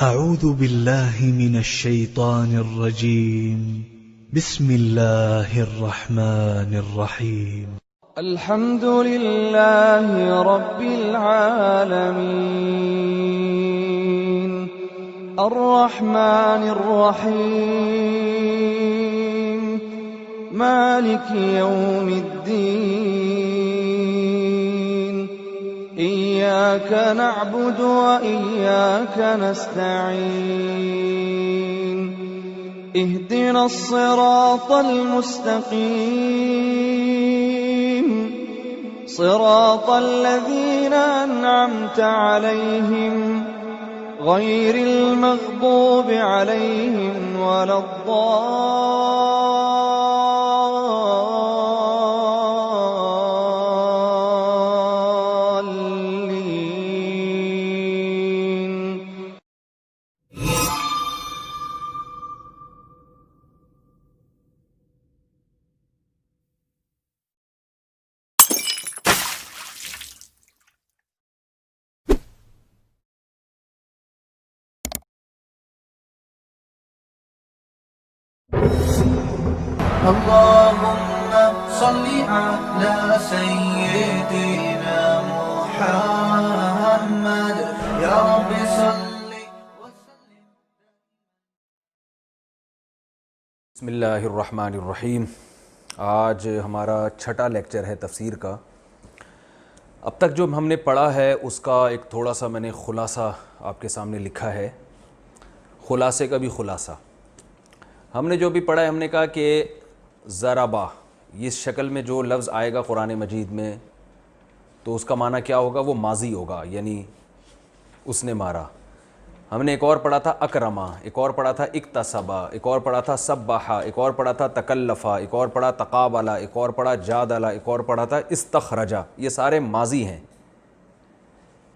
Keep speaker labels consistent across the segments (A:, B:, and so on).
A: أعوذ بالله من الشيطان الرجيم. بسم الله الرحمن الرحيم.
B: الحمد لله رب العالمين الرحمن الرحيم مالك يوم الدين إياك نعبد وإياك نستعين اهدنا الصراط المستقيم صراط الذين أنعمت عليهم غير المغضوب عليهم ولا الضالين.
C: اللهم صل على سيدنا محمد يا رب صل وسلم.
D: بسم اللہ الرحمن الرحیم. آج ہمارا چھٹا لیکچر ہے تفسیر کا. اب تک جو ہم نے پڑھا ہے اس کا ایک تھوڑا سا میں نے خلاصہ آپ کے سامنے لکھا ہے. خلاصے کا بھی خلاصہ. ہم نے جو بھی پڑھا ہے ہم نے کہا کہ ضربہ اس شکل میں جو لفظ آئے گا قرآن مجید میں تو اس کا معنی کیا ہوگا؟ وہ ماضی ہوگا، یعنی اس نے مارا. ہم نے ایک اور پڑھا تھا اکرما، ایک اور پڑھا تھا اکتسبا، ایک اور پڑھا تھا سبحا، ایک اور پڑھا تھا تکلفا، ایک اور پڑھا تقابلا، ایک اور پڑھا جادلا، ایک اور پڑھا تھا استخرجا. یہ سارے ماضی ہیں.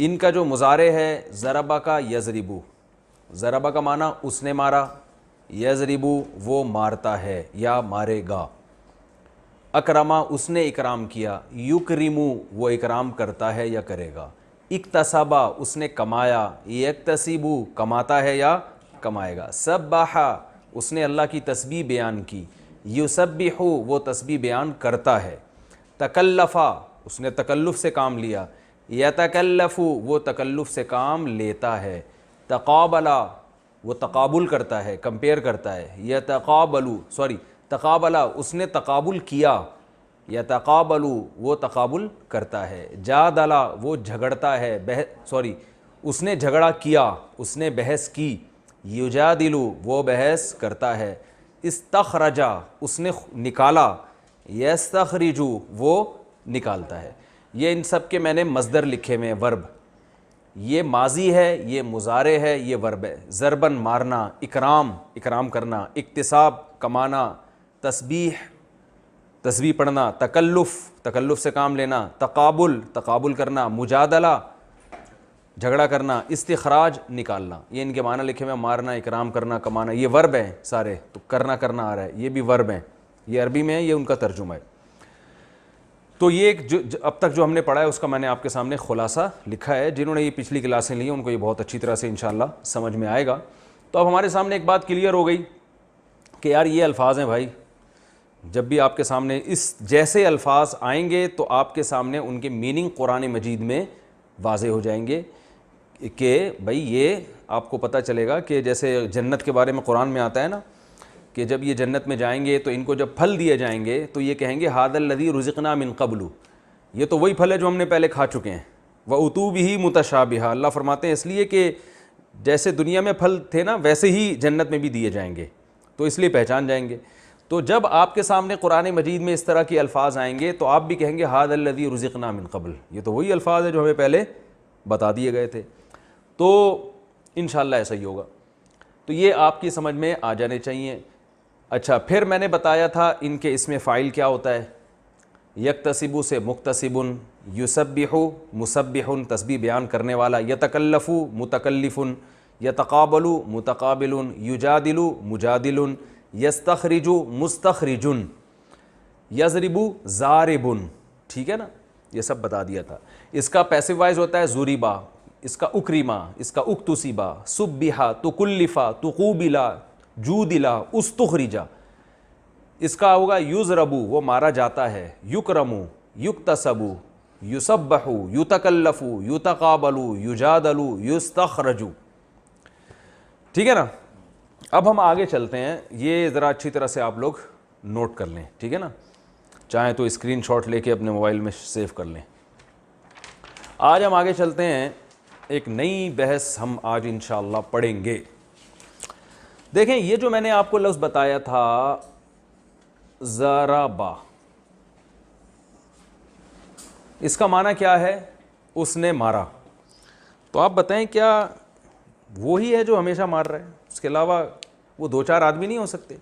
D: ان کا جو مضارع ہے ضربہ کا یضربو. ضربہ کا معنی اس نے مارا، یضربو وہ مارتا ہے یا مارے گا. اکرما اس نے اکرام کیا، یکرمو وہ اکرام کرتا ہے یا کرے گا. اکتسبا اس نے کمایا، یکتسبو کماتا ہے یا کمائے گا. سبحا اس نے اللہ کی تسبیح بیان کی، یسبحو وہ تسبیح بیان کرتا ہے. تکلفا اس نے تکلف سے کام لیا، یتکلفو وہ تکلف سے کام لیتا ہے. تقابلا وہ تقابل کرتا ہے، کمپیئر کرتا ہے. تقابلا اس نے تقابل کیا، یتقابلو وہ تقابل کرتا ہے. جادلا وہ جھگڑتا ہے، اس نے جھگڑا کیا، اس نے بحث کی. یجادلو وہ بحث کرتا ہے. استخرجا اس نے نکالا، یستخرجو وہ نکالتا ہے. یہ ان سب کے میں نے مصدر لکھے میں ورب. یہ ماضی ہے، یہ مضارع ہے، یہ ورب ہے. ضربن مارنا، اکرام اکرام کرنا، اکتساب کمانا، تسبیح پڑھنا، تکلف سے کام لینا، تقابل کرنا، مجادلہ جھگڑا کرنا، استخراج نکالنا. یہ ان کے معنی لکھے میں مارنا، اکرام کرنا، کمانا. یہ ورب ہیں سارے. تو کرنا آ رہا ہے، یہ بھی ورب ہیں. یہ عربی میں ہے، یہ ان کا ترجمہ ہے. تو یہ اب تک جو ہم نے پڑھا ہے اس کا میں نے آپ کے سامنے خلاصہ لکھا ہے. جنہوں نے یہ پچھلی کلاسیں لی ہیں ان کو یہ بہت اچھی طرح سے انشاءاللہ سمجھ میں آئے گا. تو اب ہمارے سامنے ایک بات کلیئر ہو گئی کہ یار یہ الفاظ ہیں بھائی، جب بھی آپ کے سامنے اس جیسے الفاظ آئیں گے تو آپ کے سامنے ان کے میننگ قرآن مجید میں واضح ہو جائیں گے کہ بھائی یہ آپ کو پتہ چلے گا کہ جیسے جنت کے بارے میں قرآن میں آتا ہے نا کہ جب یہ جنت میں جائیں گے تو ان کو جب پھل دیے جائیں گے تو یہ کہیں گے ھذا الذی رزقنا من قبل، یہ تو وہی پھل ہے جو ہم نے پہلے کھا چکے ہیں. وَأُتُوا بِهِ مُتَشَابِهًا اللہ فرماتے ہیں اس لیے کہ جیسے دنیا میں پھل تھے نا ویسے ہی جنت میں بھی دیے جائیں گے، تو اس لیے پہچان جائیں گے. تو جب آپ کے سامنے قرآن مجید میں اس طرح کے الفاظ آئیں گے تو آپ بھی کہیں گے ھذا الذی رزقنا من قبل، یہ تو وہی الفاظ ہے جو ہمیں پہلے بتا دیے گئے تھے. تو انشاءاللہ ایسا ہی ہوگا. تو یہ آپ کی سمجھ میں آ جانے چاہیے. اچھا پھر میں نے بتایا تھا ان کے اسم فاعل کیا ہوتا ہے. یکتسبو سے مکتسبن، یسبحو مسبحن تسبیح بیان کرنے والا، یتکلفو متکلفن، یتقابلو متقابلن، یجادلو مجادلن، یستخرجو مستخرجن، یضربو ضاربن. ٹھیک ہے نا، یہ سب بتا دیا تھا. اس کا پیسو وائز ہوتا ہے ضربا، اس کا اکریما، اس کا اکتسبا، سبحا، تکلفا، تقوبلا، جودلا، استخرجا. اس کا ہوگا یضربو، وہ مارا جاتا ہے، یکرمو، یکتسبو، یسبحو، یتکلفو، یتقابلو، یجادلو، یستخرجو. ٹھیک ہے نا. اب ہم آگے چلتے ہیں، یہ ذرا اچھی طرح سے آپ لوگ نوٹ کر لیں. ٹھیک ہے نا، چاہیں تو اسکرین شاٹ لے کے اپنے موبائل میں سیو کر لیں. آج ہم آگے چلتے ہیں، ایک نئی بحث ہم آج انشاءاللہ پڑھیں گے. دیکھیں یہ جو میں نے آپ کو لفظ بتایا تھا ضربا، اس کا معنی کیا ہے؟ اس نے مارا. تو آپ بتائیں کیا وہی ہے جو ہمیشہ مار رہا ہے؟ اس کے علاوہ وہ دو چار آدمی نہیں ہو سکتے؟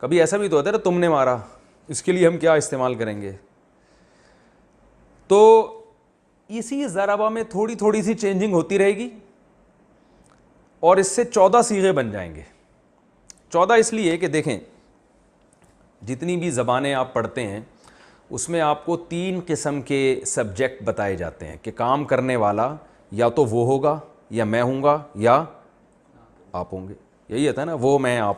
D: کبھی ایسا بھی تو ہوتا ہے نا تم نے مارا، اس کے لیے ہم کیا استعمال کریں گے؟ تو اسی ضربہ میں تھوڑی تھوڑی سی چینجنگ ہوتی رہے گی اور اس سے 14 صیغے بن جائیں گے. 14 اس لیے کہ دیکھیں جتنی بھی زبانیں آپ پڑھتے ہیں اس میں آپ کو 3 قسم کے سبجیکٹ بتائے جاتے ہیں کہ کام کرنے والا یا تو وہ ہوگا، یا میں ہوں گا، یا آپ ہوں گے. یہی ہوتا ہے نا، وہ، میں، آپ.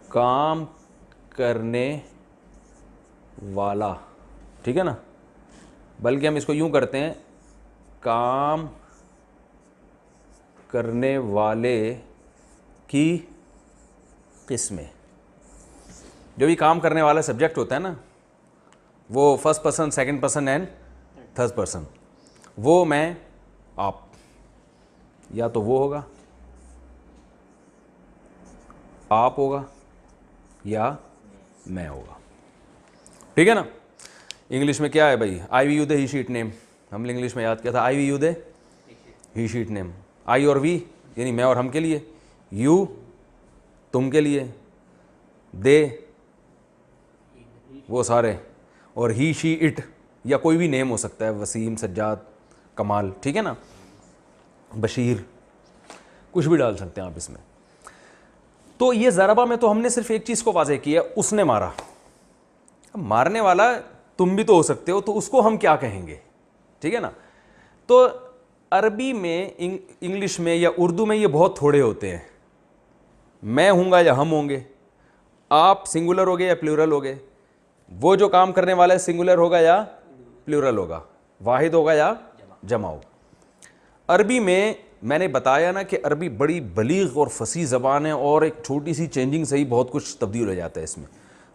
D: کام کرنے والا، ٹھیک ہے نا، بلکہ ہم اس کو یوں کرتے ہیں، کام کرنے والے کی قسمیں. جو بھی کام کرنے والا سبجیکٹ ہوتا ہے نا، وہ first person, second person and third person. وہ، میں، آپ، یا تو وہ ہوگا، آپ ہوگا، یا میں ہوگا. ٹھیک ہے نا. انگلش میں کیا ہے بھائی؟ آئی وی یو دے ہی شیٹ نیم. ہم نے انگلش میں یاد کیا تھا، آئی وی یو دے ہی شیٹ نیم. آئی اور وی یعنی میں اور ہم کے لیے، یو تم کے لیے، دے وہ سارے، اور ہی شی اٹ یا کوئی بھی نیم ہو سکتا ہے، وسیم، سجاد، کمال. ٹھیک ہے نا، بشیر، کچھ بھی ڈال سکتے ہیں آپ اس میں. تو یہ ضربہ میں تو ہم نے صرف ایک چیز کو واضح کیا، اس نے مارا. مارنے والا تم بھی تو ہو سکتے ہو، تو اس کو ہم کیا کہیں گے؟ ٹھیک ہے نا. تو عربی میں، انگلش میں یا اردو میں یہ بہت تھوڑے ہوتے ہیں. میں ہوں گا یا ہم ہوں گے، آپ سنگولر ہوگے یا پلورل ہوگے، وہ جو کام کرنے والا ہے سنگولر ہوگا یا پلورل ہوگا، واحد ہوگا یا جمع ہوگا. عربی میں نے بتایا نا کہ عربی بڑی بلیغ اور فصیح زبان ہے، اور ایک چھوٹی سی چینجنگ سے ہی بہت کچھ تبدیل ہو جاتا ہے اس میں.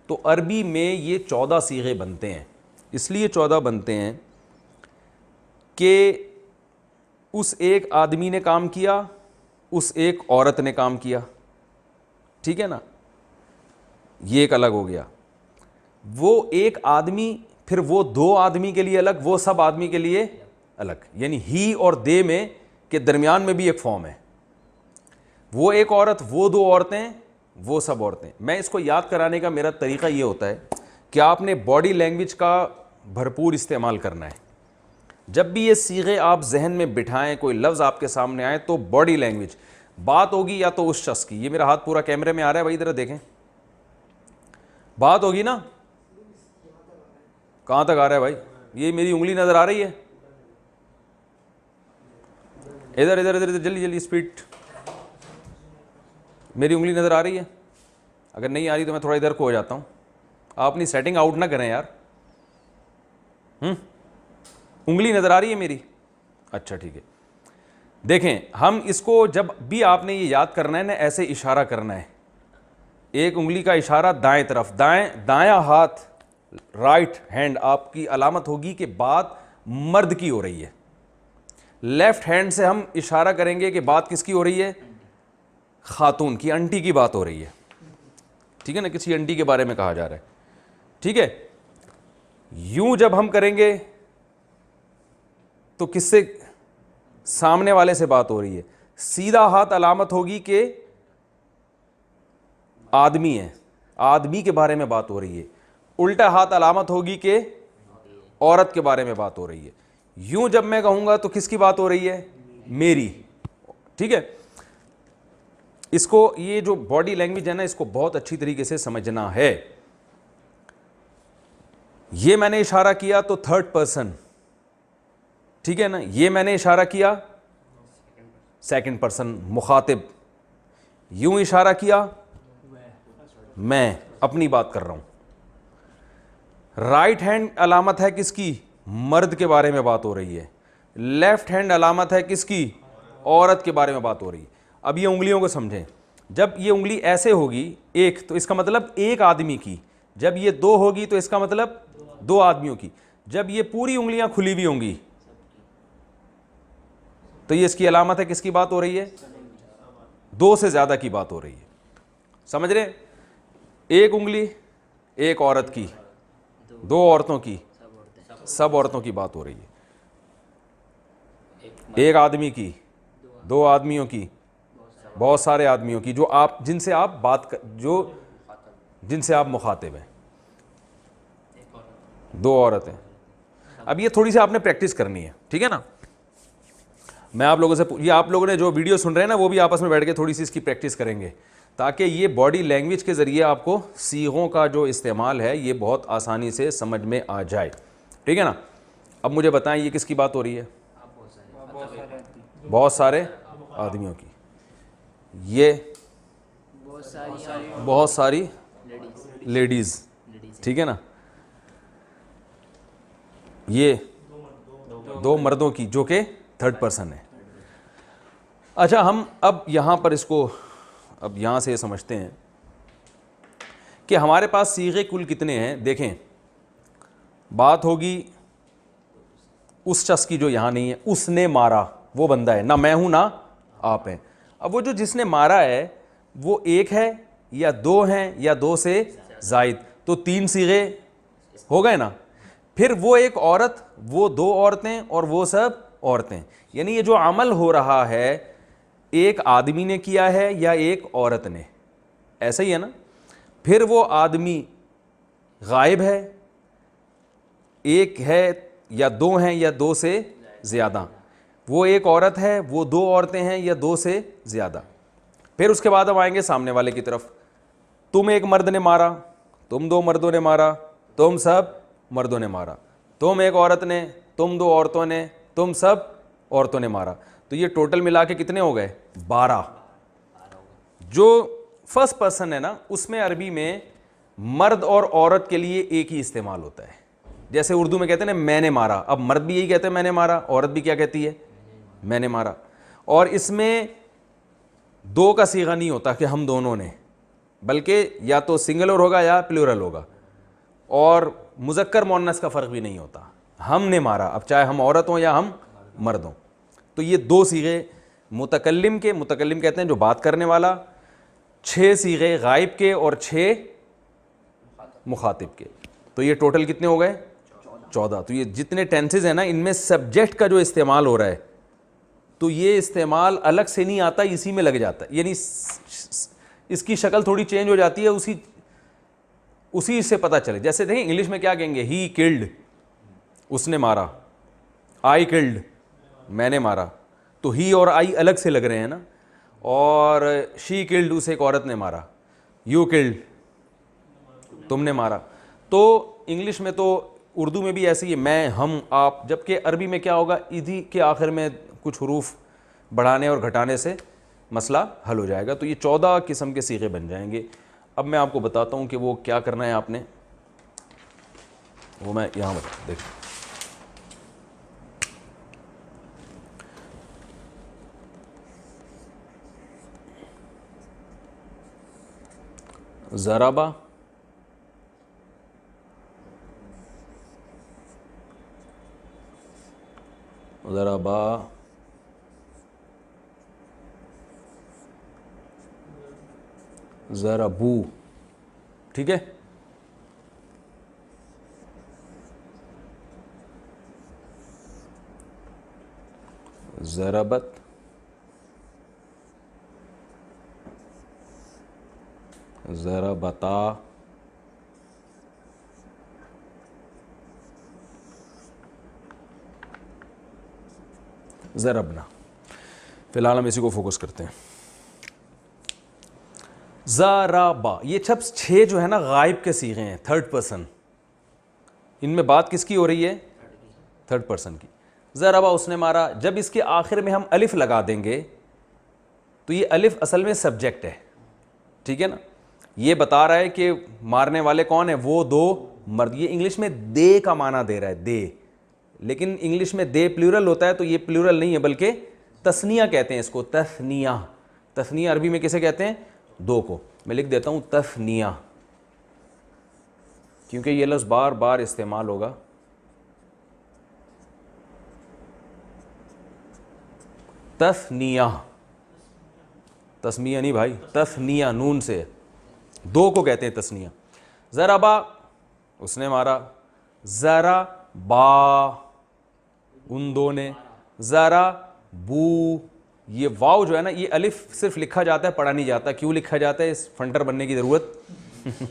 D: تو عربی میں یہ 14 صیغے بنتے ہیں. اس لیے 14 بنتے ہیں کہ اس ایک آدمی نے کام کیا، اس ایک عورت نے کام کیا. ٹھیک ہے نا، یہ ایک الگ ہو گیا. وہ ایک آدمی، پھر وہ 2 آدمی کے لیے الگ، وہ سب آدمی کے لیے الگ. یعنی ہی اور دے میں کے درمیان میں بھی ایک فارم ہے. وہ ایک عورت، وہ 2 عورتیں، وہ سب عورتیں. میں اس کو یاد کرانے کا میرا طریقہ یہ ہوتا ہے کہ آپ نے باڈی لینگویج کا بھرپور استعمال کرنا ہے. جب بھی یہ صیغے آپ ذہن میں بٹھائیں، کوئی لفظ آپ کے سامنے آئے، تو باڈی لینگویج بات ہوگی یا تو اس شخص کی. یہ میرا ہاتھ پورا کیمرے میں آ رہا ہے بھائی، ادھر دیکھیں، بات ہوگی نا. کہاں تک آ رہا ہے بھائی؟ یہ میری انگلی نظر آ رہی ہے؟ ادھر ادھر ادھر جلدی جلدی اسپیڈ. میری انگلی نظر آ رہی ہے؟ اگر نہیں آ رہی تو میں تھوڑا ادھر کو ہو جاتا ہوں. آپ اپنی سیٹنگ آؤٹ نہ کریں یار. انگلی نظر آ رہی ہے میری؟ اچھا ٹھیک ہے. دیکھیں ہم اس کو جب بھی آپ نے یہ یاد کرنا ہے نا، ایسے اشارہ کرنا ہے. ایک انگلی کا اشارہ دائیں طرف، دایاں ہاتھ، رائٹ ہینڈ آپ کی علامت ہوگی کہ بات مرد کی ہو رہی ہے. لیفٹ ہینڈ سے ہم اشارہ کریں گے کہ بات کس کی ہو رہی ہے؟ خاتون کی، انٹی کی بات ہو رہی ہے. ٹھیک ہے نا، کسی انٹی کے بارے میں کہا جا رہا ہے. ٹھیک ہے. یوں جب ہم کریں گے تو کس سے؟ سامنے والے سے بات ہو رہی ہے. سیدھا ہاتھ علامت ہوگی کہ آدمی ہے، آدمی کے بارے میں بات ہو رہی ہے. الٹا ہاتھ علامت ہوگی کہ عورت کے بارے میں بات ہو رہی ہے. یوں جب میں کہوں گا تو کس کی بات ہو رہی ہے؟ میری. ٹھیک ہے. اس کو، یہ جو باڈی لینگویج ہے نا، اس کو بہت اچھی طریقے سے سمجھنا ہے. یہ میں نے اشارہ کیا تو تھرڈ پرسن, ٹھیک ہے نا. یہ میں نے اشارہ کیا سیکنڈ پرسن مخاطب. یوں اشارہ کیا میں اپنی بات کر رہا ہوں. رائٹ ہینڈ علامت ہے کس کی؟ مرد کے بارے میں بات ہو رہی ہے. لیفٹ ہینڈ علامت ہے کس کی؟ عورت کے بارے میں بات ہو رہی ہے. اب یہ انگلیوں کو سمجھیں. جب یہ انگلی ایسے ہوگی ایک, تو اس کا مطلب ایک آدمی کی. جب یہ دو ہوگی تو اس کا مطلب دو آدمیوں کی. جب یہ پوری انگلیاں کھلی ہوئی ہوں گی تو یہ اس کی علامت ہے کس کی بات ہو رہی ہے؟ دو سے زیادہ کی بات ہو رہی ہے. سمجھ رہے؟ ایک انگلی ایک عورت کی, دو عورتوں کی, سب عورتوں کی بات ہو رہی ہے. ایک آدمی کی, دو آدمیوں کی, بہت سارے آدمیوں کی, جو آپ جن سے آپ جن سے آپ مخاطب ہیں. دو عورتیں. اب یہ تھوڑی سی آپ نے پریکٹس کرنی ہے, ٹھیک ہے نا. میں آپ لوگوں سے یہ آپ لوگوں نے جو ویڈیو سن رہے ہیں نا وہ بھی آپس میں بیٹھ کے تھوڑی سی اس کی پریکٹس کریں گے, تاکہ یہ باڈی لینگویج کے ذریعے آپ کو صیغوں کا جو استعمال ہے یہ بہت آسانی سے سمجھ میں آ جائے, ٹھیک ہے نا. اب مجھے بتائیں یہ کس کی بات ہو رہی ہے؟ بہت سارے آدمیوں کی. یہ بہت ساری لیڈیز, ٹھیک ہے نا. یہ دو مردوں کی جو کہ تھرڈ پرسن ہے. اچھا ہم اب یہاں پر اس کو اب یہاں سے سمجھتے ہیں کہ ہمارے پاس صیغے کل کتنے ہیں. دیکھیں بات ہوگی اس شخص کی جو یہاں نہیں ہے. اس نے مارا, وہ بندہ ہے, نہ میں ہوں نہ آپ ہیں. اب وہ جو جس نے مارا ہے وہ ایک ہے یا دو ہیں یا دو سے زائد, تو تین صیغے ہو گئے نا. پھر وہ ایک عورت, وہ دو عورتیں اور وہ سب عورتیں. یعنی یہ جو عمل ہو رہا ہے ایک آدمی نے کیا ہے یا ایک عورت نے, ایسا ہی ہے نا. پھر وہ آدمی غائب ہے, ایک ہے یا دو ہیں یا دو سے زیادہ. وہ ایک عورت ہے, وہ دو عورتیں ہیں یا دو سے زیادہ. پھر اس کے بعد ہم آئیں گے سامنے والے کی طرف. تم ایک مرد نے مارا, تم دو مردوں نے مارا, تم سب مردوں نے مارا. تم ایک عورت نے, تم دو عورتوں نے, تم سب عورتوں نے مارا. تو یہ ٹوٹل ملا کے کتنے ہو گئے؟ 12. جو فرسٹ پرسن ہے نا اس میں عربی میں مرد اور عورت کے لیے ایک ہی استعمال ہوتا ہے. جیسے اردو میں کہتے ہیں نا میں نے مارا, اب مرد بھی یہی کہتے ہیں میں نے مارا, عورت بھی کیا کہتی ہے؟ میں نے مارا. اور اس میں دو کا صیغہ نہیں ہوتا کہ ہم دونوں نے, بلکہ یا تو سنگولر ہوگا یا پلورل ہوگا. اور مذکر مؤنث کا فرق بھی نہیں ہوتا. ہم نے مارا, اب چاہے ہم عورت ہوں یا ہم مرد ہوں. تو یہ دو صیغے متکلم کے, متکلم کہتے ہیں جو بات کرنے والا, 6 صیغے غائب کے اور 6 مخاطب کے. تو یہ ٹوٹل کتنے ہو گئے؟ 14. تو یہ جتنے ٹینسز ہیں نا ان میں سبجیکٹ کا جو استعمال ہو رہا ہے تو یہ استعمال الگ سے نہیں آتا, اسی میں لگ جاتا ہے. یعنی اس کی شکل تھوڑی چینج ہو جاتی ہے, اسی سے پتہ چلے. جیسے دیکھیں انگلش میں کیا کہیں گے؟ ہی کلڈ, اس نے مارا. آئی کلڈ, میں نے مارا. تو ہی اور آئی الگ سے لگ رہے ہیں نا. اور شی کلڈ, اسے ایک عورت نے مارا. یو کلڈ, تم نے مارا. تو انگلش میں, تو اردو میں بھی ایسے ہی ہے, میں, ہم, آپ. جبکہ عربی میں کیا ہوگا؟ ادھی کے آخر میں کچھ حروف بڑھانے اور گھٹانے سے مسئلہ حل ہو جائے گا. تو یہ 14 قسم کے صیغے بن جائیں گے. اب میں آپ کو بتاتا ہوں کہ وہ کیا کرنا ہے آپ نے, وہ میں یہاں بتا. دیکھ ضربہ, ضربا, ضربو, ٹھیک ہے. ضربت, ضربتا, ضربنا. فی الحال ہم اسی کو فوکس کرتے ہیں. ضربا, یہ سب 6 جو ہے نا غائب کے صیغے ہیں, تھرڈ پرسن. ان میں بات کس کی ہو رہی ہے؟ تھرڈ پرسن کی. ضربہ اس نے مارا. جب اس کے آخر میں ہم الف لگا دیں گے تو یہ الف اصل میں سبجیکٹ ہے, ٹھیک ہے نا. یہ بتا رہا ہے کہ مارنے والے کون ہیں؟ وہ دو مرد. یہ انگلش میں دے کا معنی دے رہا ہے, دے, لیکن انگلش میں دے پلیورل ہوتا ہے, تو یہ پلیورل نہیں ہے بلکہ تثنیہ کہتے ہیں اس کو, تثنیہ. تثنیہ عربی میں کسے کہتے ہیں؟ دو کو. میں لکھ دیتا ہوں تثنیہ, کیونکہ یہ لفظ بار بار استعمال ہوگا. تثنیہ, تسمیہ نہیں بھائی, تثنیہ نون سے, دو کو کہتے ہیں تثنیہ. ضربا اس نے مارا. ذرا با ان دو نے. ذرا بو, یہ واو جو ہے نا, یہ الف صرف لکھا جاتا ہے, پڑھا نہیں جاتا. کیوں لکھا جاتا ہے؟ اس فنٹر بننے کی ضرورت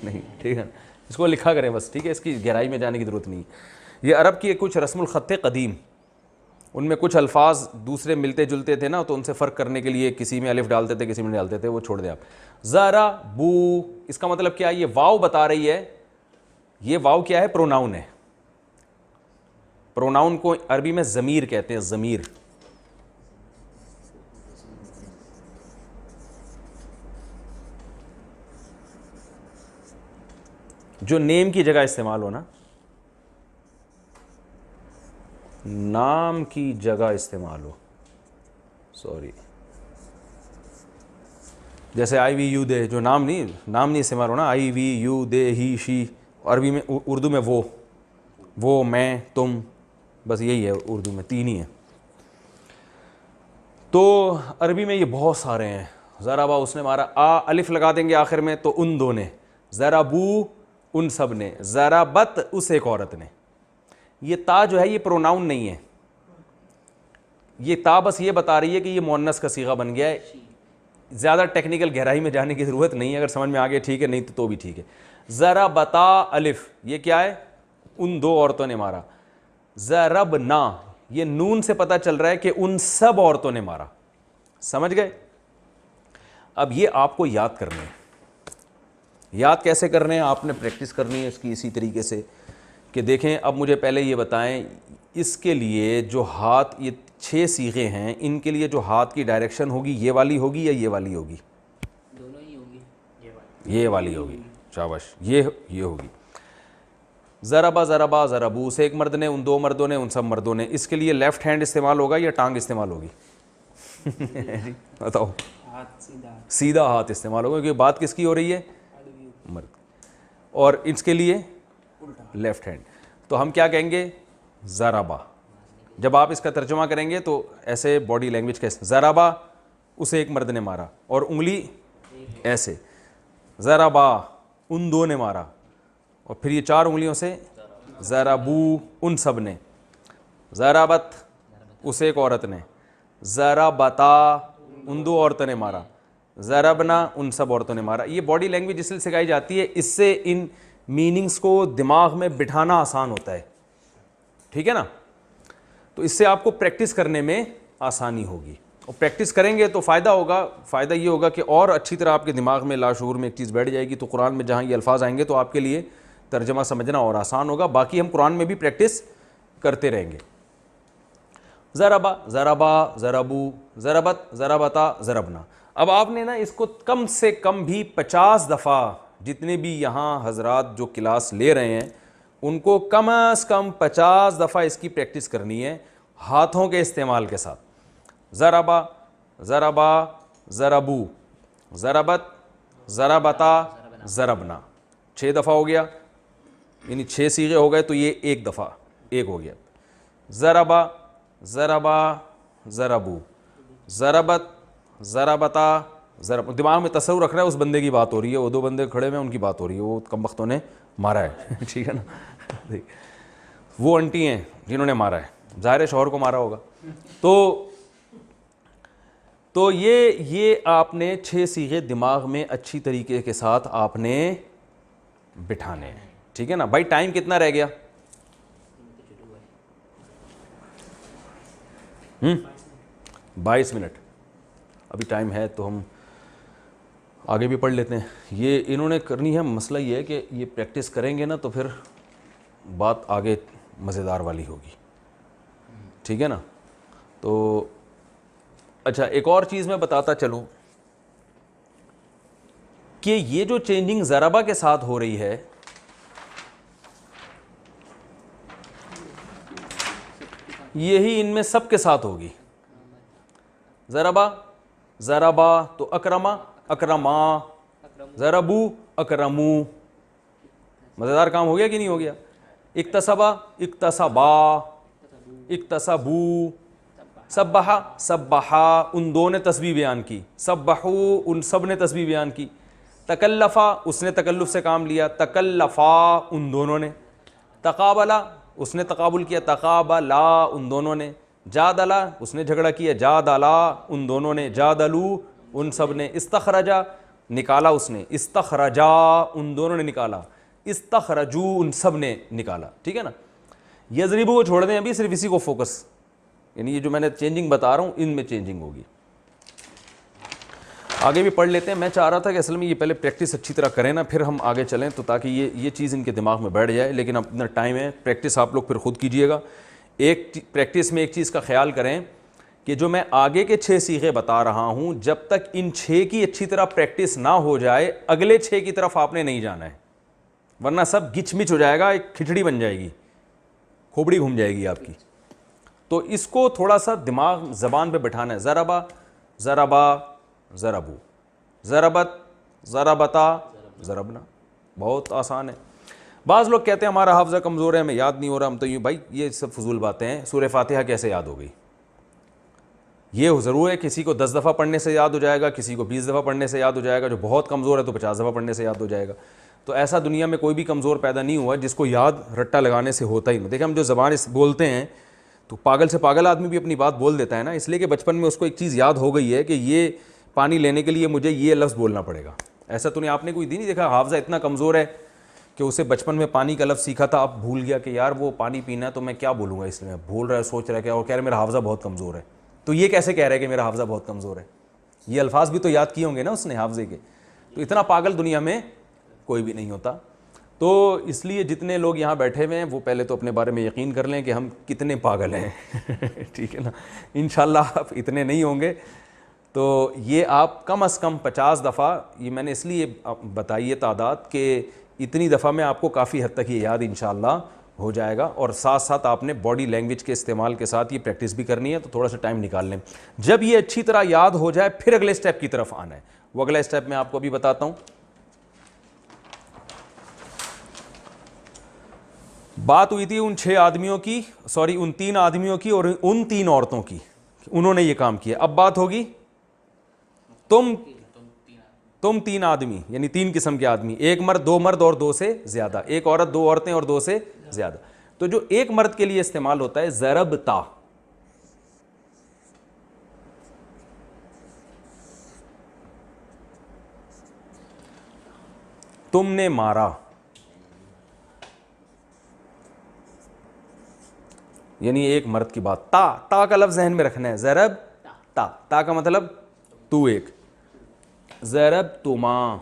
D: نہیں, ٹھیک ہے. اس کو لکھا کریں بس, ٹھیک ہے, اس کی گہرائی میں جانے کی ضرورت نہیں. یہ عرب کی کچھ رسم الخط قدیم, ان میں کچھ الفاظ دوسرے ملتے جلتے تھے نا, تو ان سے فرق کرنے کے لیے کسی میں الف ڈالتے تھے, کسی میں ڈالتے تھے, وہ چھوڑ دیں آپ. ذرا بو, اس کا مطلب کیا ہے؟ یہ واو بتا رہی ہے. یہ واو کیا ہے؟ پروناؤن ہے. پروناؤن کو عربی میں ضمیر کہتے ہیں, ضمیر. جو نیم کی جگہ استعمال ہونا, نام کی جگہ استعمال ہو, سوری, جیسے آئی وی یو دے, جو نام نہیں استعمال ہونا, آئی وی یو دے ہی شی. عربی میں, اردو میں وہ میں تم, بس یہی ہے اردو میں, تین ہی ہیں. تو عربی میں یہ بہت سارے ہیں. ضربا اس نے مارا, آ الف لگا دیں گے آخر میں تو ان دو نے. ضربو ان سب نے. ضربت اس ایک عورت نے. یہ تا جو ہے یہ پروناؤن نہیں ہے, یہ تا بس یہ بتا رہی ہے کہ یہ مؤنث کا صیغہ بن گیا ہے. زیادہ ٹیکنیکل گہرائی میں جانے کی ضرورت نہیں ہے, اگر سمجھ میں آ گیا ٹھیک ہے, نہیں تو بھی ٹھیک ہے. ضربتا الف, یہ کیا ہے؟ ان دو عورتوں نے مارا. ضربنا, یہ نون سے پتہ چل رہا ہے کہ ان سب عورتوں نے مارا. سمجھ گئے؟ اب یہ آپ کو یاد کرنے ہیں. یاد کیسے کرنے ہیں؟ آپ نے پریکٹس کرنی ہے اس کی اسی طریقے سے کہ دیکھیں. اب مجھے پہلے یہ بتائیں, اس کے لیے جو ہاتھ, یہ 6 صیغے ہیں, ان کے لیے جو ہاتھ کی ڈائریکشن ہوگی یہ والی ہوگی یا یہ والی ہوگی؟
E: دونوں ہی ہوگی.
D: یہ والی ہوگی. شاباش, یہ ہوگی. ضربا ضربا ضربو, سے ایک مرد نے, ان دو مردوں نے, ان سب مردوں نے. اس کے لیے لیفٹ ہینڈ استعمال ہوگا یا ٹانگ استعمال ہوگی؟ بتاؤ.
E: ہاتھ سیدھا,
D: سیدھا ہاتھ استعمال ہوگا, کیونکہ بات کس کی ہو رہی ہے؟ مرد. اور اس کے لیے لیفٹ ہینڈ. تو ہم کیا کہیں گے؟ ضربا. جب آپ اس کا ترجمہ کریں گے تو ایسے باڈی لینگویج کیسے؟ ضربا اسے ایک مرد نے مارا, اور انگلی ایسے. ضربا ان دو نے مارا, اور پھر یہ 4 انگلیوں سے ضربو ان سب نے. ضربت اسے ایک عورت نے. ضربتا ان دو عورتوں نے مارا. ضربنا ان سب عورتوں نے مارا. یہ باڈی لینگویج اس لیے سکھائی جاتی ہے, اس سے ان میننگز کو دماغ میں بٹھانا آسان ہوتا ہے, ٹھیک ہے نا. تو اس سے آپ کو پریکٹس کرنے میں آسانی ہوگی, اور پریکٹس کریں گے تو فائدہ ہوگا. فائدہ یہ ہوگا کہ اور اچھی طرح آپ کے دماغ میں لاشعور میں ایک چیز بیٹھ جائے گی, تو قرآن میں جہاں یہ الفاظ آئیں گے تو آپ کے لیے ترجمہ سمجھنا اور آسان ہوگا. باقی ہم قرآن میں بھی پریکٹس کرتے رہیں گے. ضربا ضربا ضربو ضربت ضربتا ضربنا. اب آپ نے نا اس کو کم سے کم بھی 50 دفعہ, جتنے بھی یہاں حضرات جو کلاس لے رہے ہیں ان کو کم از کم 50 دفعہ اس کی پریکٹس کرنی ہے ہاتھوں کے استعمال کے ساتھ. ضربا ضربا ضربو ضربت ضربتا ضربنا. 6 دفعہ ہو گیا, یعنی 6 صیغے ہو گئے, تو یہ ایک دفعہ ایک ہو گیا. ضربا ضربا ضربو ضربت ضربتا ضرب. دماغ میں تصور رکھ رہا ہے اس بندے کی بات ہو رہی ہے, وہ 2 بندے کھڑے ہوئے ہیں ان کی بات ہو رہی ہے, وہ کم بختوں نے مارا ہے, ٹھیک ہے نا. وہ انٹی ہیں جنہوں نے مارا ہے, ظاہر شوہر کو مارا ہوگا. تو یہ آپ نے 6 صیغے دماغ میں اچھی طریقے کے ساتھ آپ نے بٹھانے ہیں, ٹھیک ہے نا. بھائی ٹائم کتنا رہ گیا؟ 22 منٹ ابھی ٹائم ہے, تو ہم آگے بھی پڑھ لیتے ہیں. یہ انہوں نے کرنی ہے. مسئلہ یہ ہے کہ یہ پریکٹس کریں گے نا تو پھر بات آگے مزیدار والی ہوگی, ٹھیک ہے نا. تو اچھا ایک اور چیز میں بتاتا چلوں کہ یہ جو چینجنگ ضربہ کے ساتھ ہو رہی ہے یہی ان میں سب کے ساتھ ہوگی. ضربا تو اکرما اکرما, ضربو اکرمو. مزیدار کام ہو گیا کہ نہیں ہو گیا؟ اکتسبا اکتسبا اکتسبو, سبحا سبحا, ان دو نے تسبیح بیان کی. سبحو, ان سب نے تسبیح بیان کی. تکلفا, اس نے تکلف سے کام لیا. تکلفا, ان دونوں نے. تقابلا, اس نے تقابل کیا. تقابلا, ان دونوں نے. جادلا, اس نے جھگڑا کیا. جادلا, ان دونوں نے. جادلو, ان سب نے. استخرجا, نکالا اس نے. استخرجا, ان دونوں نے نکالا. استخرجو, ان سب نے نکالا. ٹھیک ہے نا. یضربو کو چھوڑ دیں ابھی, صرف اسی کو فوکس, یعنی یہ جو میں نے چینجنگ بتا رہا ہوں ان میں چینجنگ ہوگی. آگے بھی پڑھ لیتے ہیں. میں چاہ رہا تھا کہ اصل میں یہ پہلے پریکٹس اچھی طرح کریں نا, پھر ہم آگے چلیں, تو تاکہ یہ چیز ان کے دماغ میں بیٹھ جائے. لیکن اپنا ٹائم ہے, پریکٹس آپ لوگ پھر خود کیجئے گا. ایک پریکٹس میں ایک چیز کا خیال کریں کہ جو میں آگے کے 6 صیغے بتا رہا ہوں, جب تک ان 6 کی اچھی طرح پریکٹس نہ ہو جائے اگلے 6 کی طرف آپ نے نہیں جانا ہے, ورنہ سب گچ مچ ہو جائے گا, ایک کھچڑی بن جائے گی, کھوپڑی گھوم جائے گی آپ کی. تو اس کو تھوڑا سا دماغ زبان پہ بٹھانا ہے. ضربا ضربا ضربو, ضربت ضربتا ضربنا, بہت آسان ہے. بعض لوگ کہتے ہیں ہمارا حافظہ کمزور ہے, ہمیں یاد نہیں ہو رہا. ہم تو یوں, بھائی یہ سب فضول باتیں ہیں. سورہ فاتحہ کیسے یاد ہو گئی؟ یہ ضرور ہے کسی کو 10 دفعہ پڑھنے سے یاد ہو جائے گا, کسی کو 20 دفعہ پڑھنے سے یاد ہو جائے گا, جو بہت کمزور ہے تو 50 دفعہ پڑھنے سے یاد ہو جائے گا. تو ایسا دنیا میں کوئی بھی کمزور پیدا نہیں ہوا جس کو یاد رٹا لگانے سے ہوتا ہی نہیں. دیکھیں ہم جو زبان بولتے ہیں تو پاگل سے پاگل آدمی بھی اپنی بات بول دیتا ہے نا, اس لیے کہ بچپن میں اس کو ایک چیز یاد ہو گئی ہے کہ یہ پانی لینے کے لیے مجھے یہ لفظ بولنا پڑے گا. ایسا تو نہیں, آپ نے کوئی نہیں دیکھا حافظہ اتنا کمزور ہے کہ اسے بچپن میں پانی کا لفظ سیکھا تھا, اب بھول گیا کہ یار وہ پانی پینا ہے تو میں کیا بولوں گا, اس لیے بھول رہا ہے, سوچ رہا ہے کہ اور کہہ رہا ہے میرا حافظہ بہت کمزور ہے. تو یہ کیسے کہہ رہا ہے کہ میرا حافظہ بہت کمزور ہے؟ یہ الفاظ بھی تو یاد کیے ہوں گے نا اس نے حافظے کے. تو اتنا پاگل دنیا میں کوئی بھی نہیں ہوتا. تو اس لیے جتنے لوگ یہاں بیٹھے ہوئے ہیں وہ پہلے تو اپنے بارے میں یقین کر لیں کہ ہم کتنے پاگل ہیں. ٹھیک ہے نا, انشاءاللہ آپ اتنے نہیں ہوں گے. تو یہ آپ کم از کم 50 دفعہ, یہ میں نے اس لیے بتائی ہے تعداد کہ اتنی دفعہ میں آپ کو کافی حد تک یہ یاد انشاءاللہ ہو جائے گا. اور ساتھ ساتھ آپ نے باڈی لینگویج کے استعمال کے ساتھ یہ پریکٹس بھی کرنی ہے, تو تھوڑا سا ٹائم نکال لیں. جب یہ اچھی طرح یاد ہو جائے پھر اگلے اسٹیپ کی طرف آنا ہے. وہ اگلا اسٹیپ میں آپ کو ابھی بتاتا ہوں. بات ہوئی تھی ان 6 آدمیوں کی, سوری ان 3 آدمیوں کی اور ان 3 عورتوں کی, انہوں نے یہ کام کیا. اب بات ہوگی تم 3 آدمی, یعنی 3 قسم کے آدمی, 1 مرد 2 مرد اور 2 سے زیادہ, 1 عورت 2 عورتیں اور 2 سے زیادہ. تو جو ایک مرد کے لیے استعمال ہوتا ہے ضربتا, تم نے مارا, یعنی ایک مرد کی بات. تا کا لفظ ذہن میں رکھنا ہے. ضرب تا کا مطلب تو ایک. ضرب تما,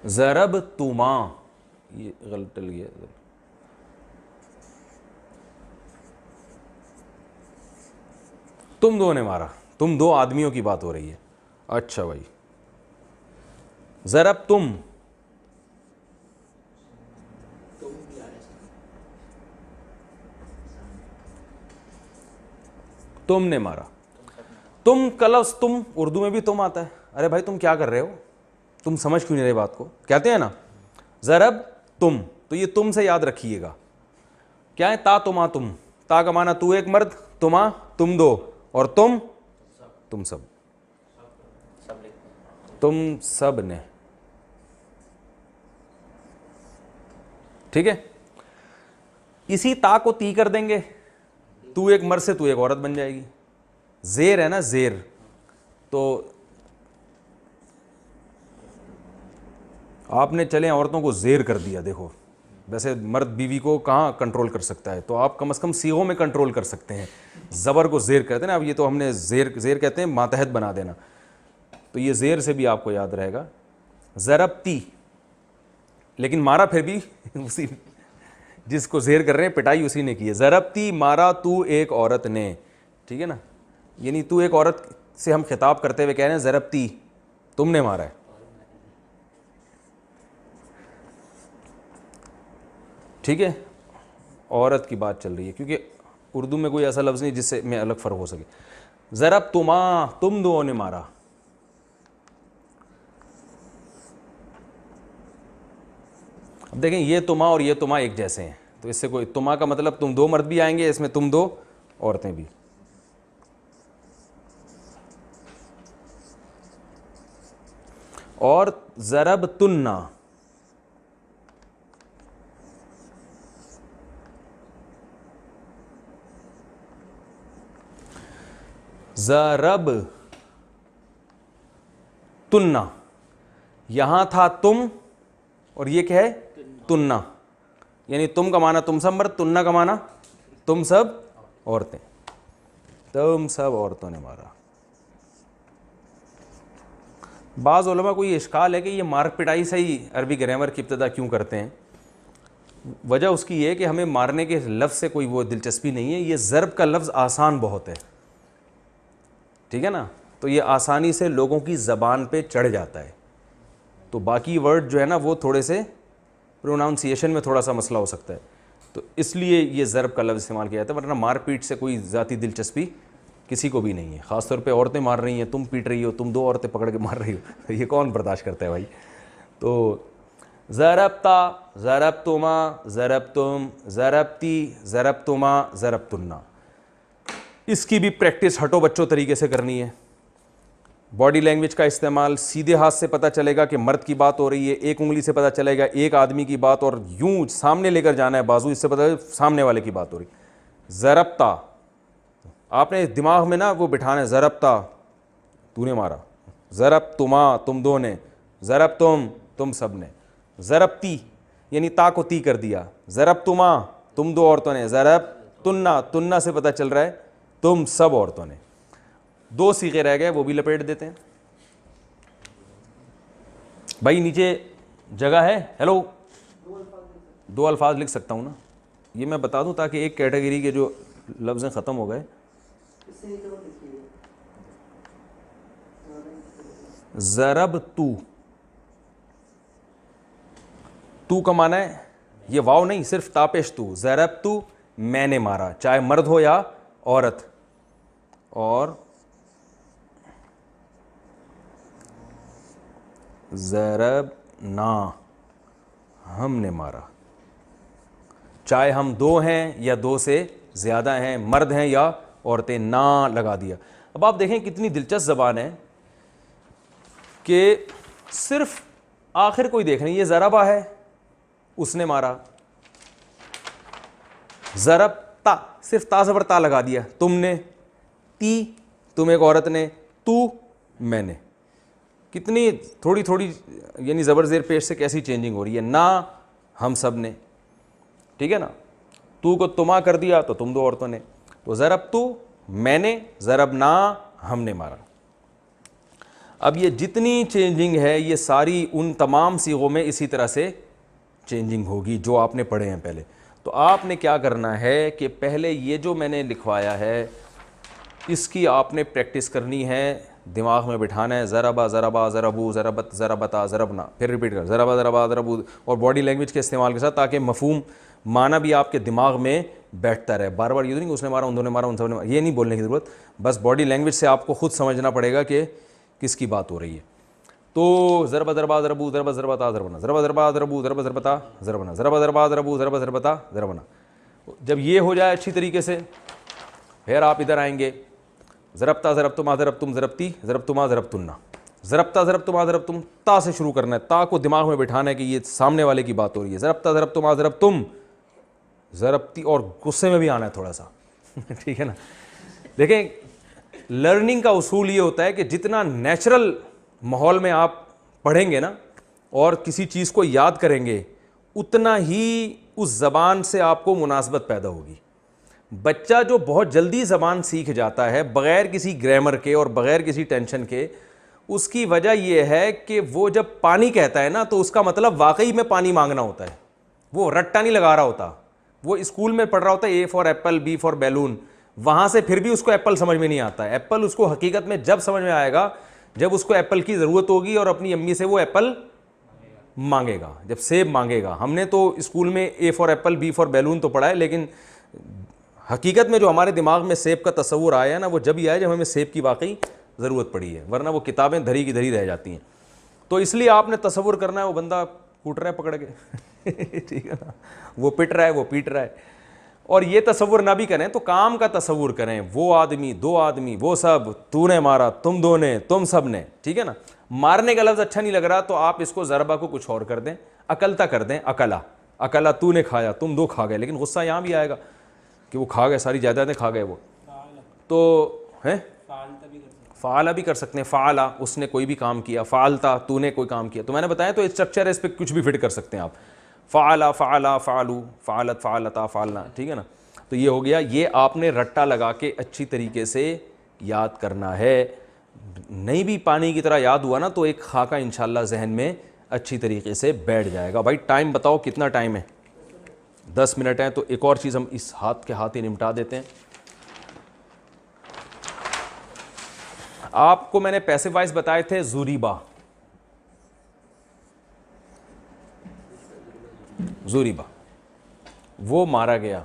D: ضرب تما, یہ غلط ڈل گیا. تم 2 نے مارا, تم 2 آدمیوں کی بات ہو رہی ہے. اچھا بھائی, ضرب تم نے مارا. تم کا لفظ تم اردو میں بھی تم آتا ہے. ارے بھائی تم کیا کر رہے ہو, تم سمجھ کیوں نہیں رہے بات کو, کہتے ہیں نا ضرب تم. تو یہ تم سے یاد رکھیے گا کیا ہے, تا تما تم. تا کا معنی تو ایک مرد, تما تم 2, اور تم سب, تم سب نے. ٹھیک ہے, اسی تا کو تی کر دیں گے, تو ایک مرد سے تو ایک عورت بن جائے گی. زیر ہے نا, زیر. تو آپ نے چلیں عورتوں کو زیر کر دیا. دیکھو ویسے مرد بیوی کو کہاں کنٹرول کر سکتا ہے, تو آپ کم از کم صیغوں میں کنٹرول کر سکتے ہیں. زبر کو زیر کہتے ہیں نا, اب یہ تو ہم نے زیر کہتے ہیں ماتحت بنا دینا. تو یہ زیر سے بھی آپ کو یاد رہے گا. ضربتی, لیکن مارا پھر بھی اسی جس کو زیر کر رہے ہیں پٹائی اسی نے کی ہے. ضربتی, مارا تو ایک عورت نے, ٹھیک ہے نا, یعنی تو ایک عورت سے ہم خطاب کرتے ہوئے کہہ رہے ہیں ضربتی, تم نے مارا ہے. ٹھیک ہے, عورت کی بات چل رہی ہے کیونکہ اردو میں کوئی ایسا لفظ نہیں جس سے میں الگ فرق ہو سکے. ضربتما, تم دو نے مارا. اب دیکھیں یہ تما اور یہ تما ایک جیسے ہیں, تو اس سے کوئی تما کا مطلب تم دو مرد بھی آئیں گے, اس میں تم دو عورتیں بھی. اور ضربتنا, ضرب تننا, یہاں تھا تم اور یہ کیا ہے تننا, یعنی تم کا معنی تم سب مرد, تننا کا معنی تم سب عورتیں. تم سب عورتوں نے مارا. بعض علماء کو یہ اشکال ہے کہ یہ مار پٹائی سے ہی عربی گرامر کی ابتدا کیوں کرتے ہیں. وجہ اس کی یہ کہ ہمیں مارنے کے لفظ سے کوئی وہ دلچسپی نہیں ہے, یہ ضرب کا لفظ آسان بہت ہے, ٹھیک ہے نا, تو یہ آسانی سے لوگوں کی زبان پہ چڑھ جاتا ہے. تو باقی ورڈ جو ہے نا وہ تھوڑے سے پروناؤنسیشن میں تھوڑا سا مسئلہ ہو سکتا ہے, تو اس لیے یہ ضرب کا لفظ استعمال کیا جاتا ہے. ورنہ مار پیٹ سے کوئی ذاتی دلچسپی کسی کو بھی نہیں ہے, خاص طور پہ عورتیں مار رہی ہیں, تم پیٹ رہی ہو, تم دو عورتیں پکڑ کے مار رہی ہو, یہ کون برداشت کرتا ہے بھائی. تو ضربتا, ضربتما, ضربتم, ضربتی, ضربتما, ضربتنا. اس کی بھی پریکٹس ہٹو بچوں طریقے سے کرنی ہے. باڈی لینگویج کا استعمال, سیدھے ہاتھ سے پتہ چلے گا کہ مرد کی بات ہو رہی ہے, ایک انگلی سے پتہ چلے گا ایک آدمی کی بات, اور یوں سامنے لے کر جانا ہے بازو, اس سے پتہ سامنے والے کی بات ہو رہی. ضربتا, آپ نے دماغ میں نا وہ بٹھانا ہے, ضربتا تو نے مارا, ضربتما تم دو نے, ضربتم تم سب نے, ضربتی یعنی تا کو تی کر دیا, ضربتما تم دو عورتوں نے, ضربتنا, تننا سے پتہ چل رہا ہے تم سب عورتوں نے. دو صیغے رہ گئے, وہ بھی لپیٹ دیتے ہیں. بھائی نیچے جگہ ہے, ہیلو, دو الفاظ لکھ سکتا ہوں نا, یہ میں بتا دوں تاکہ ایک کیٹیگری کے جو لفظ ختم ہو گئے. ضربتو, تو کا معنی ہے یہ واو نہیں, صرف تاپش تو. ضربتو, میں نے مارا, چاہے مرد ہو یا عورت. اور ضربنا, ہم نے مارا, چاہے ہم دو ہیں یا دو سے زیادہ ہیں, مرد ہیں یا عورتیں, نا لگا دیا. اب آپ دیکھیں کتنی دلچسپ زبان ہے کہ صرف آخر کوئی دیکھ رہے ہیں, یہ ضربا ہے, اس نے مارا. ضربتا, صرف تا زبر تا لگا دیا, تم نے, تی تم ایک عورت نے, تو میں نے. کتنی تھوڑی تھوڑی یعنی زبر زیر پیش سے کیسی چینجنگ ہو رہی ہے. نا ہم سب نے, ٹھیک ہے نا, تو کو تما کر دیا تو تم دو عورتوں نے. تو ضربتو میں نے, ضربنا ہم نے مارا. اب یہ جتنی چینجنگ ہے یہ ساری ان تمام صیغوں میں اسی طرح سے چینجنگ ہوگی جو آپ نے پڑھے ہیں پہلے. تو آپ نے کیا کرنا ہے کہ پہلے یہ جو میں نے لکھوایا ہے اس کی آپ نے پریکٹس کرنی ہے, دماغ میں بٹھانا ہے. ضربا, ضربا, ضربو, ضربت, ضربتا, ضربنا, پھر ریپیٹ کر, ضربا, ضربا, ضربو, اور باڈی لینگویج کے استعمال کے ساتھ, تاکہ مفہوم معنی بھی آپ کے دماغ میں بیٹھتا رہے. بار بار یہ نہیں کہ اس نے مارا, انہوں نے مارا, ان سب نے مارا, یہ نہیں بولنے کی ضرورت. بس باڈی لینگویج سے آپ کو خود سمجھنا پڑے گا کہ کس کی بات ہو رہی ہے. تو ضربا, ضربا, ضربو, ضربا, ضربتا, ضربنا, ضربا, ضربا, ضربو, ضربا, ضربتا, ضربنا, ضربا, ضربا, ضربو, ضربا, ضربتا, ضربنا. جب یہ ہو جائے اچھی طریقے سے, پھر آپ ادھر آئیں گے, ضربتا, ضربتما, ضربتم, ضربتی, ضربتما, ضربتنا. ضربتا, ضربتما, ضربتم, تا سے شروع کرنا ہے, تا کو دماغ میں بٹھانا ہے کہ یہ سامنے والے کی بات ہو رہی ہے. ضربتا, ضربتما, ضربتم, ضربتی, اور غصے میں بھی آنا ہے تھوڑا سا, ٹھیک ہے نا. دیکھیں لرننگ کا اصول یہ ہوتا ہے کہ جتنا نیچرل ماحول میں آپ پڑھیں گے نا اور کسی چیز کو یاد کریں گے, اتنا ہی اس زبان سے آپ کو مناسبت پیدا ہوگی. بچہ جو بہت جلدی زبان سیکھ جاتا ہے بغیر کسی گرامر کے اور بغیر کسی ٹینشن کے, اس کی وجہ یہ ہے کہ وہ جب پانی کہتا ہے نا تو اس کا مطلب واقعی میں پانی مانگنا ہوتا ہے, وہ رٹا نہیں لگا رہا ہوتا. وہ اسکول میں پڑھ رہا ہوتا ہے A for apple, B for balloon, وہاں سے پھر بھی اس کو ایپل سمجھ میں نہیں آتا ہے. ایپل اس کو حقیقت میں جب سمجھ میں آئے گا جب اس کو ایپل کی ضرورت ہوگی اور اپنی امی سے وہ ایپل مانگے گا, جب سیب مانگے گا. ہم نے تو اسکول میں A for apple, B for balloon تو پڑھا ہے, لیکن حقیقت میں جو ہمارے دماغ میں سیب کا تصور آیا ہے نا وہ جب ہی آیا جب ہمیں سیب کی واقعی ضرورت پڑی ہے, ورنہ وہ کتابیں دھری کی دھری رہ جاتی ہیں. تو اس لیے آپ نے تصور کرنا ہے وہ بندہ کوٹ رہا ہے پکڑ کے, ٹھیک ہے نا, وہ پٹ رہا ہے, وہ پیٹ رہا ہے. اور یہ تصور نہ بھی کریں تو کام کا تصور کریں, وہ آدمی, دو آدمی, وہ سب, تو نے مارا, تم دو نے, تم سب نے, ٹھیک ہے نا. مارنے کا لفظ اچھا نہیں لگ رہا تو آپ اس کو ضربہ کو کچھ اور کر دیں, اکلتا کر دیں, اکلا, اکلا تو نے کھایا, تم دو کھا گئے. لیکن غصہ یہاں بھی آئے گا کہ وہ کھا گئے, ساری جائیدادیں کھا گئے وہ. تو ہیں فعالہ بھی کر سکتے ہیں, فعالہ اس نے کوئی بھی کام کیا, فعالتا تو نے کوئی کام کیا. تو میں نے بتایا تو اسٹرکچر ہے, اس پہ کچھ بھی فٹ کر سکتے ہیں آپ. فعالہ, فعالہ, فعلو, فعلت, فعلتا, فعلنا, ٹھیک ہے نا. تو یہ ہو گیا, یہ آپ نے رٹا لگا کے اچھی طریقے سے یاد کرنا ہے. نہیں بھی پانی کی طرح یاد ہوا نا تو ایک خاکہ انشاءاللہ ذہن میں اچھی طریقے سے بیٹھ جائے گا. بھائی ٹائم بتاؤ کتنا ٹائم ہے؟ 10 منٹ ہیں. تو ایک اور چیز ہم اس ہاتھ کے ہاتھ ہی نمٹا دیتے ہیں. آپ کو میں نے پیسو وائز بتائے تھے زوریبا, زوریبا وہ مارا گیا.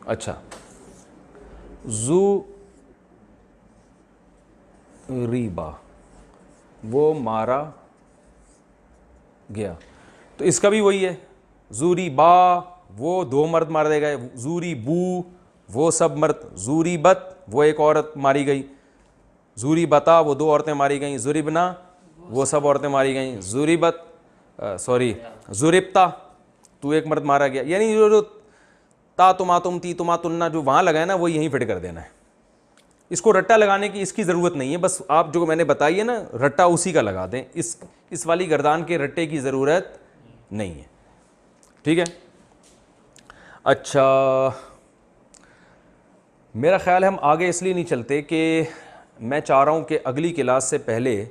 D: اچھا, زوریبا وہ مارا گیا. تو اس کا بھی وہی ہے, زوریبا وہ دو مرد مارے گئے, زوری بو وہ سب مرد, زوری بت وہ ایک عورت ماری گئی, زوری بتا وہ دو عورتیں ماری گئیں, زوریبنا وہ سب عورتیں ماری گئیں, زوری بت زوریبتا تو ایک مرد مارا گیا. یعنی جو تا تما تم تی تما تننا جو وہاں لگا ہے نا وہ یہیں فٹ کر دینا ہے. اس کو رٹا لگانے کی اس کی ضرورت نہیں ہے, بس آپ جو میں نے بتائی ہے نا رٹا اسی کا لگا دیں, اس والی گردان کے رٹے کی ضرورت نہیں ہے, ٹھیک ہے. اچھا, میرا خیال ہے ہم آگے اس لیے نہیں چلتے کہ میں چاہ رہا ہوں کہ اگلی کلاس سے پہلے